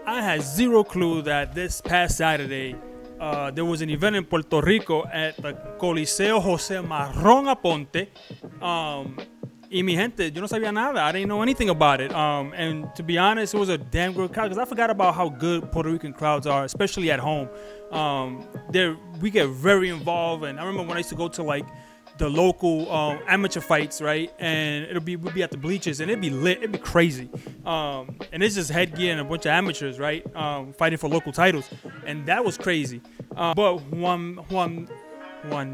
I had zero clue that this past Saturday there was an event in Puerto Rico at the Coliseo José Marrón Aponte. Y mi gente, yo no sabía nada. I didn't know anything about it. And to be honest, it was a damn good crowd because I forgot about how good Puerto Rican crowds are, especially at home. We get very involved, and I remember when I used to go to like the local amateur fights, right? And we'd be at the bleachers, and it'd be lit, it'd be crazy. And it's just headgear and a bunch of amateurs, right? Fighting for local titles, and that was crazy. But Juan, oh my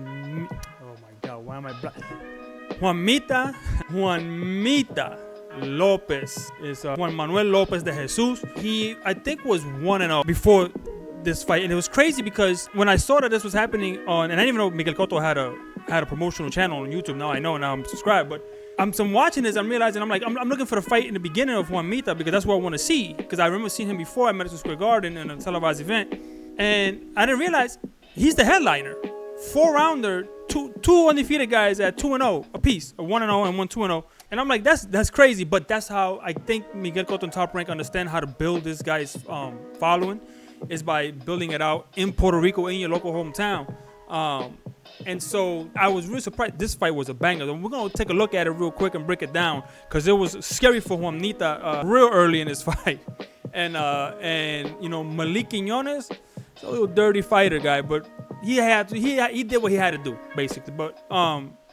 God, why am I black? Juanmita Lopez is Juan Manuel Lopez de Jesus. He, I think, was 1-0 before this fight, and it was crazy because when I saw that this was happening on, and I didn't even know Miguel Cotto had a promotional channel on YouTube. Now I know, now I'm subscribed, but I'm watching this, I'm realizing, I'm looking for the fight in the beginning of Juanmita because that's what I want to see, because I remember seeing him before at Madison Square Garden in a televised event, and I didn't realize he's the headliner. 4-rounder, two undefeated guys at 2-0 apiece, a 1-0 and one 2-0. And I'm like, that's crazy, but that's how I think Miguel Cotto and Top Rank understand how to build this guy's following, is by building it out in Puerto Rico, in your local hometown. And so I was really surprised. This fight was a banger. And we're going to take a look at it real quick and break it down, because it was scary for Juanita real early in this fight. And you know, Malik Quiñones, he's a little dirty fighter guy, but he did what he had to do, basically. But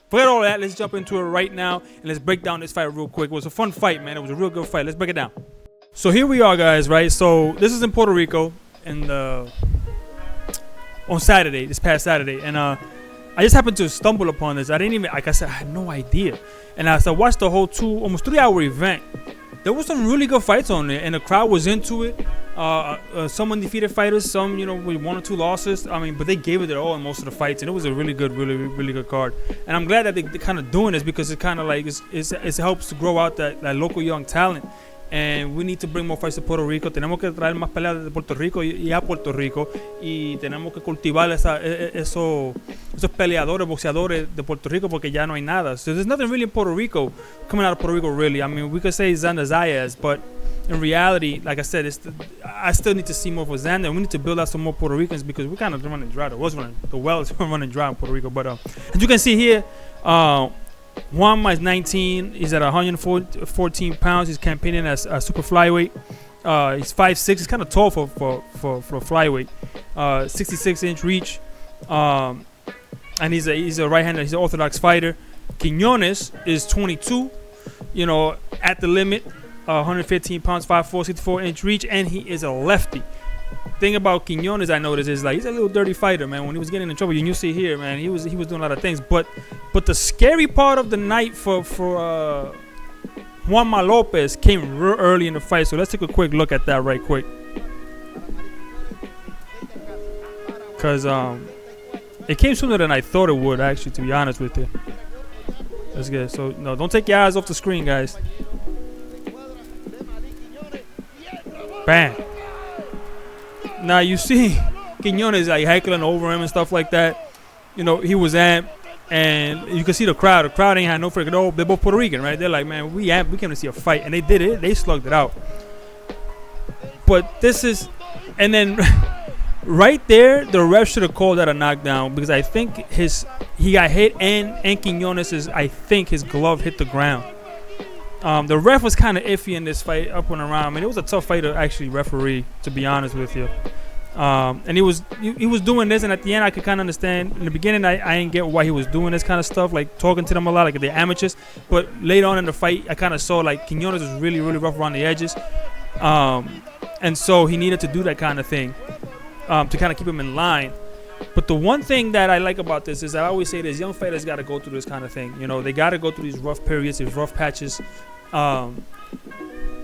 forget all that. Let's jump into it right now, and let's break down this fight real quick. It was a fun fight, man. It was a real good fight. Let's break it down. So here we are, guys, right? So this is in Puerto Rico, and on Saturday, this past Saturday, and I just happened to stumble upon this. I didn't even, like I said, I had no idea. And as I watched the whole almost 3-hour event, there was some really good fights on there, and the crowd was into it. Some undefeated fighters, some, you know, with 1 or 2 losses. I mean, but they gave it their all in most of the fights, and it was a really good, really good card. And I'm glad that they're kind of doing this, because it kind of like it helps to grow out that local young talent. And we need to bring more fights to Puerto Rico. Tenemos que traer más peleas de Puerto Rico y a Puerto Rico, y tenemos que cultivar esos peleadores, boxeadores de Puerto Rico, porque ya no hay nada. So there's nothing really in Puerto Rico, coming out of Puerto Rico, really. I mean, we could say Xander Zayas, but in reality, like I said, I still need to see more for Xander. We need to build out some more Puerto Ricans, because we're kind of running dry. The well is running dry in Puerto Rico. But as you can see here, Juanma is 19. He's at 114 pounds. He's campaigning as a super flyweight. He's 5'6". He's kind of tall for flyweight. 66-inch reach. And he's a right-hander. He's an orthodox fighter. Quiñones is 22. You know, at the limit. 115 pounds, 5'4", 64-inch reach, and he is a lefty. Thing about Quiñones, I noticed, is like he's a little dirty fighter, man. When he was getting in trouble, you see here, man, he was doing a lot of things. But the scary part of the night for Juanma Lopez came real early in the fight. So let's take a quick look at that right quick, because it came sooner than I thought it would, actually, to be honest with you. Let's get it. So no, don't take your eyes off the screen, guys. Bam. Now you see Quiñones like heckling over him and stuff like that. You know, he was amped, and you can see the crowd. The crowd ain't had no freaking hope. They're both Puerto Rican, right? They're like, man, we came to see a fight, and they did it. They slugged it out. But this is, and then right there, the ref should have called that a knockdown, because I think he got hit, and Quiñones' I think his glove hit the ground. The ref was kind of iffy in this fight, up and around. I mean, it was a tough fight to actually referee, to be honest with you. And he was doing this, and at the end, I could kind of understand. In the beginning, I didn't get why he was doing this kind of stuff, like talking to them a lot, like they're amateurs. But later on in the fight, I kind of saw like Quiñones was really, really rough around the edges. And so he needed to do that kind of thing to kind of keep him in line. But the one thing that I like about this is I always say this: young fighters got to go through this kind of thing. You know, they got to go through these rough periods, these rough patches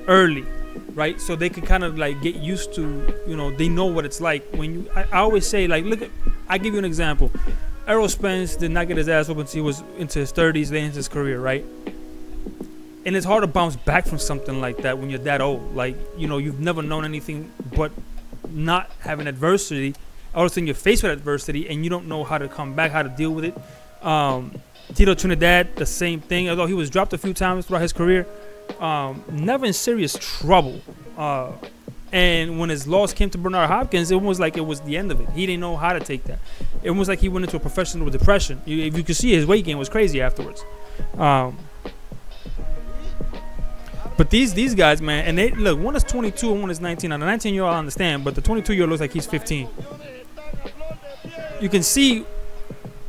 early, right? So they can kind of like get used to, you know, they know what it's like. When I always say, like, look, I give you an example. Errol Spence did not get his ass up until he was into his 30s, then into his career, right? And it's hard to bounce back from something like that when you're that old. Like, you know, you've never known anything but not having adversity. All of a sudden you're faced with adversity and you don't know how to come back, how to deal with it. Tito Trinidad, the same thing. Although he was dropped a few times throughout his career, never in serious trouble. And when his loss came to Bernard Hopkins, it was like it was the end of it. He didn't know how to take that. It was like he went into a professional depression. If you could see, his weight gain was crazy afterwards. But these guys, man, and they look, one is 22 and one is 19. Now the 19-year-old I understand, but the 22-year-old looks like he's 15. You can see.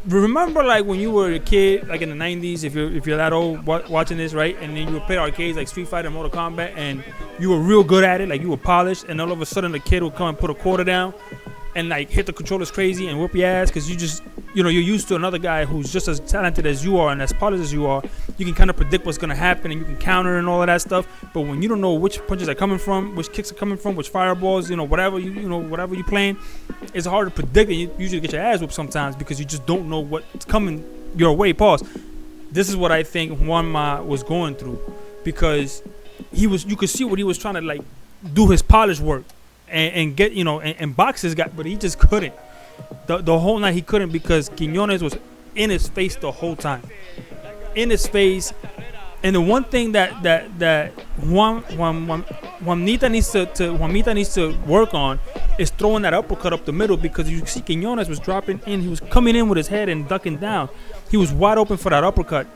Remember, like when you were a kid, like in the 90s, if you're that old watching this, right? And then you would play arcades like Street Fighter and Mortal Kombat, and you were real good at it, like you were polished, and all of a sudden the kid would come and put a quarter down and like hit the controllers crazy and whoop your ass because you just, you're used to another guy who's just as talented as you are and as polished as you are. You can kind of predict what's gonna happen and you can counter and all of that stuff. But when you don't know which punches are coming from, which kicks are coming from, which fireballs, whatever whatever you're playing, it's hard to predict, and you usually get your ass whooped sometimes because you just don't know what's coming your way. Pause. This is what I think Juanma was going through, because you could see what he was trying to like do his polish work and get and box his guy, but he just couldn't. The whole night he couldn't because Quiñones was in his face the whole time, in his face. And the one thing that Juanita needs to work on is throwing that uppercut up the middle, because you see Quiñones was dropping in, he was coming in with his head and ducking down. He was wide open for that uppercut.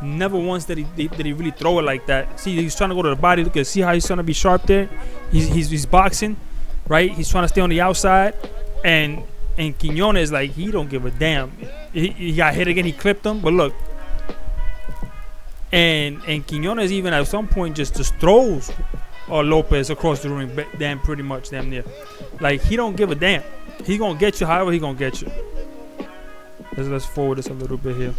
Never once did he really throw it like that. See, he's trying to go to the body. Look at, see how he's trying to be sharp there. He's boxing, right? He's trying to stay on the outside, and Quiñones, like, he don't give a damn. He got hit again. He clipped him, but look. And Quiñones even at some point just throws Lopez across the ring, damn near. Like, he don't give a damn. He gonna get you however he gonna get you. Let's forward this a little bit here.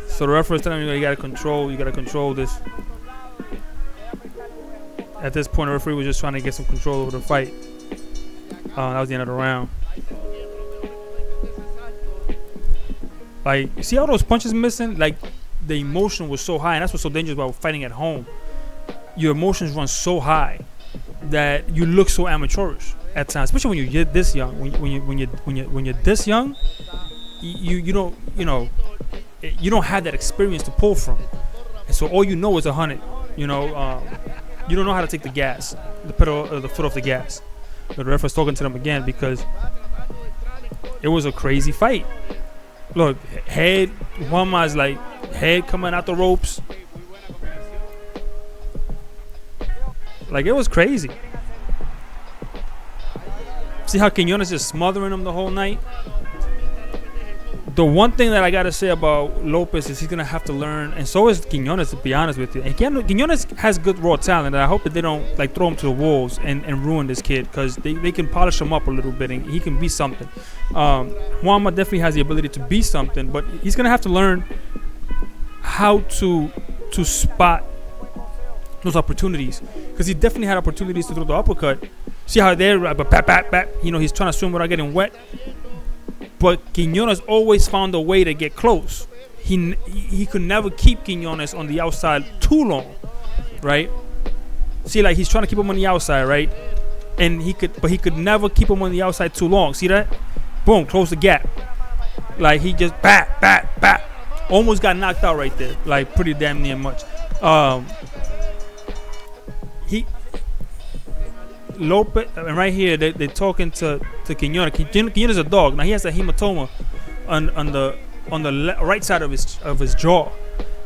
So the referee is telling you gotta control this. At this point, the referee was just trying to get some control over the fight. That was the end of the round. Like, you see all those punches missing? Like, the emotion was so high, and that's what's so dangerous about fighting at home. Your emotions run so high that you look so amateurish at times, especially when you're this young. When you're this young, you don't have that experience to pull from, and so all you know is 100. You don't know how to take the gas, the pedal, the foot off the gas. But the referee's talking to them again because it was a crazy fight. Look, Juanma's like head coming out the ropes. Like, it was crazy. See how Quiñones is smothering him the whole night? The one thing that I gotta say about Lopez is he's gonna have to learn, and so is Quiñones, to be honest with you. And Quiñones has good raw talent, and I hope that they don't like throw him to the wolves and ruin this kid, because they can polish him up a little bit and he can be something. Juanma definitely has the ability to be something, but he's gonna have to learn how to spot those opportunities, because he definitely had opportunities to throw the uppercut. See how they're he's trying to swim without getting wet. But Quiñones always found a way to get close. He could never keep Quiñones on the outside too long, right? See, like, he's trying to keep him on the outside, right? And he could never keep him on the outside too long. See that? Boom, close the gap. Like, he just bat. Almost got knocked out right there. Like, pretty damn near much. Lopez, and right here they're talking to Quiñones. Quiñones is a dog. Now he has a hematoma on the right side of his jaw.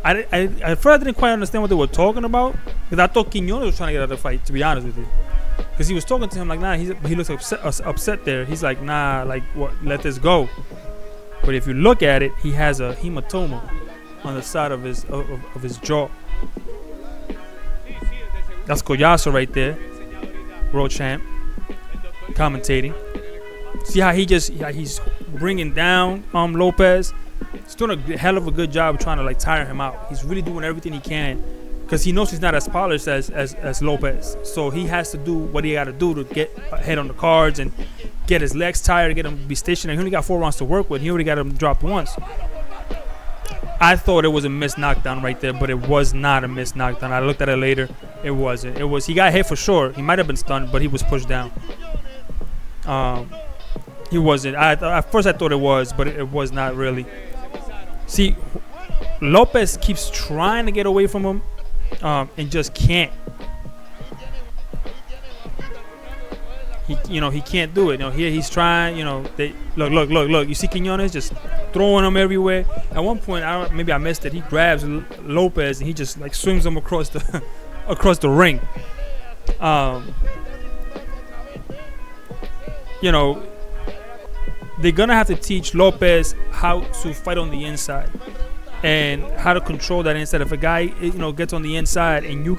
At first I didn't quite understand what they were talking about, because I thought Quiñones was trying to get out of the fight, to be honest with you. Because he was talking to him like, nah, he looks upset there. He's like, nah, like, what? Let this go. But if you look at it, he has a hematoma on the side of his jaw. That's Collazo right there. World champ, commentating. See how he's bringing down Lopez. He's doing a hell of a good job of trying to like tire him out. He's really doing everything he can, because he knows he's not as polished as Lopez. So he has to do what he got to do to get ahead on the cards and get his legs tired, get him to be stationary. He only got 4 rounds to work with. He already got him dropped once. I thought it was a missed knockdown right there, but it was not a missed knockdown. I looked at it later. It wasn't. It was. He got hit for sure. He might have been stunned, but he was pushed down. He wasn't. At first I thought it was, but it was not really. See, Lopez keeps trying to get away from him, and just can't. He can't do it. Here he's trying. They look. You see Quiñones just throwing him everywhere. At one point, maybe I missed it. He grabs Lopez and he just like swings him across the across the ring. They're gonna have to teach Lopez how to fight on the inside and how to control that inside. If a guy gets on the inside and you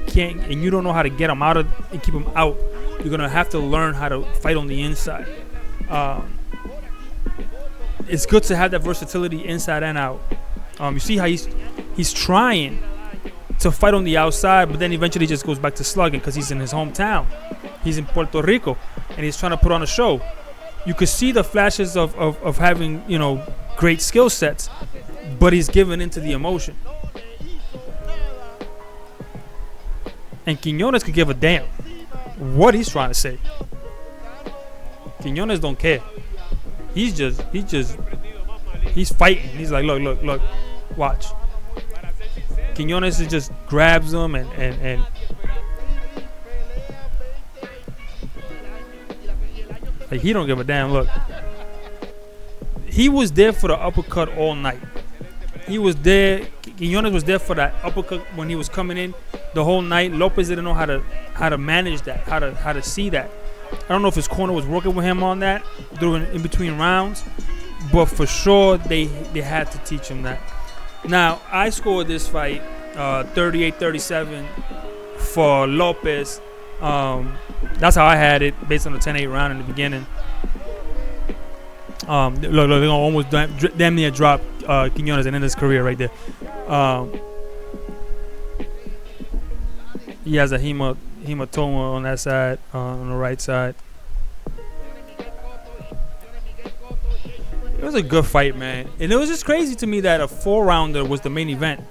don't know how to get him out and keep him out, you're gonna have to learn how to fight on the inside. It's good to have that versatility inside and out. You see how he's trying to fight on the outside, but then eventually just goes back to slugging because he's in his hometown. He's in Puerto Rico, and he's trying to put on a show. You could see the flashes of having great skill sets, but he's given into the emotion. And Quiñones could give a damn what he's trying to say. Quiñones don't care. He's fighting. He's like, look, watch. Quiñones just grabs him and like he don't give a damn. Look, he was there for the uppercut all night. He was there. Quiñones was there for that uppercut when he was coming in the whole night. Lopez didn't know how to manage that, how to see that. I don't know if his corner was working with him on that in between rounds, but for sure they had to teach him that. Now I scored this fight 38-37 for Lopez. That's how I had it based on the 10-8 round in the beginning. Look, they're gonna almost damn near drop Quiñones and end his career right there. He has a hematoma on that side, on the right side. It was a good fight, man, and it was just crazy to me that a 4-rounder was the main event.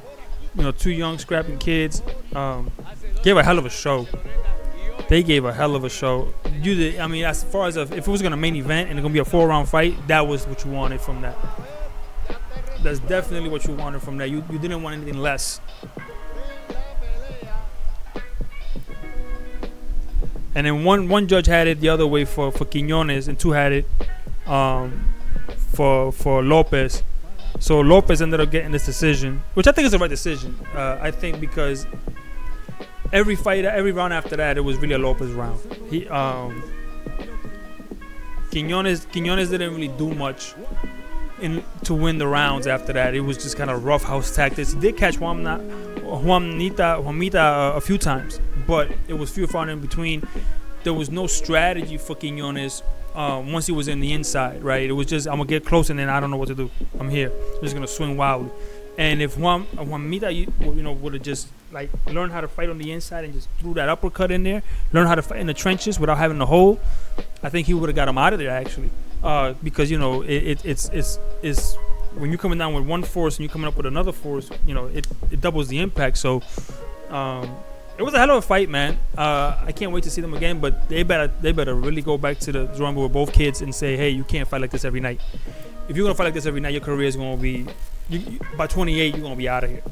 Two young scrapping kids gave a hell of a show. They gave a hell of a show. As far as if it was gonna main event and it's gonna be a 4-round fight, that was what you wanted from that. That's definitely what you wanted from that. You didn't want anything less. And then one judge had it the other way for Quiñones, and 2 had it for Lopez. So Lopez ended up getting this decision, which I think is the right decision. I think because every round after that, it was really a Lopez round. Quiñones didn't really do much to win the rounds after that. It was just kind of rough house tactics. He did catch Juanmita a few times, but it was few and far in between. There was no strategy for Quiñones once he was in the inside, right? It was just, I'm going to get close and then I don't know what to do. I'm here. I'm just going to swing wildly. And if Juanmita would have just like learned how to fight on the inside and just threw that uppercut in there, learn how to fight in the trenches without having to hold, I think he would have got him out of there actually. Because it's when you're coming down with one force and you're coming up with another force, it doubles the impact. So it was a hell of a fight, man. I can't wait to see them again, but they better really go back to the drawing board with both kids and say, hey, you can't fight like this every night. If you're gonna fight like this every night, your career is gonna be by 28, you're gonna be out of here.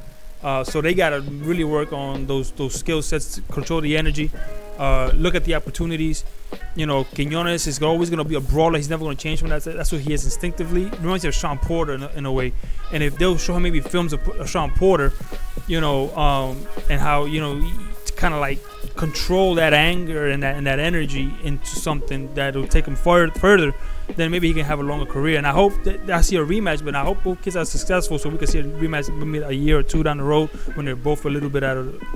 So they gotta really work on those skill sets, control the energy, look at the opportunities. Quiñones is always gonna be a brawler. He's never gonna change from that. That's what he is instinctively. Reminds me of Sean Porter in a way. And if they'll show him maybe films of Sean Porter, and how kind of like control that anger and that energy into something that will take him further, then maybe he can have a longer career. And I hope that I see a rematch, but I hope both kids are successful so we can see a rematch maybe a year or 2 down the road when they're both a little bit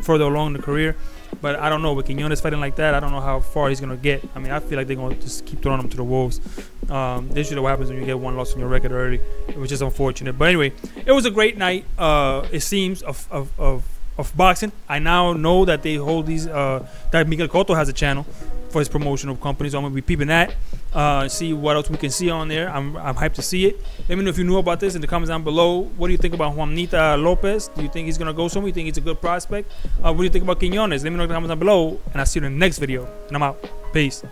further along in the career. But I don't know, with Quiñones fighting like that, I don't know how far he's gonna get. I feel like they're gonna just keep throwing him to the wolves. This is what happens when you get one loss on your record early, which is unfortunate. But anyway, it was a great night. It seems of boxing. I now know that they hold these. That Miguel Cotto has a channel for his promotional company, so I'm gonna be peeping that. See what else we can see on there. I'm hyped to see it. Let me know if you knew about this in the comments down below. What do you think about Juanmita Lopez? Do you think he's gonna go somewhere? You think he's a good prospect? What do you think about Quiñones? Let me know in the comments down below, and I'll see you in the next video. And I'm out. Peace.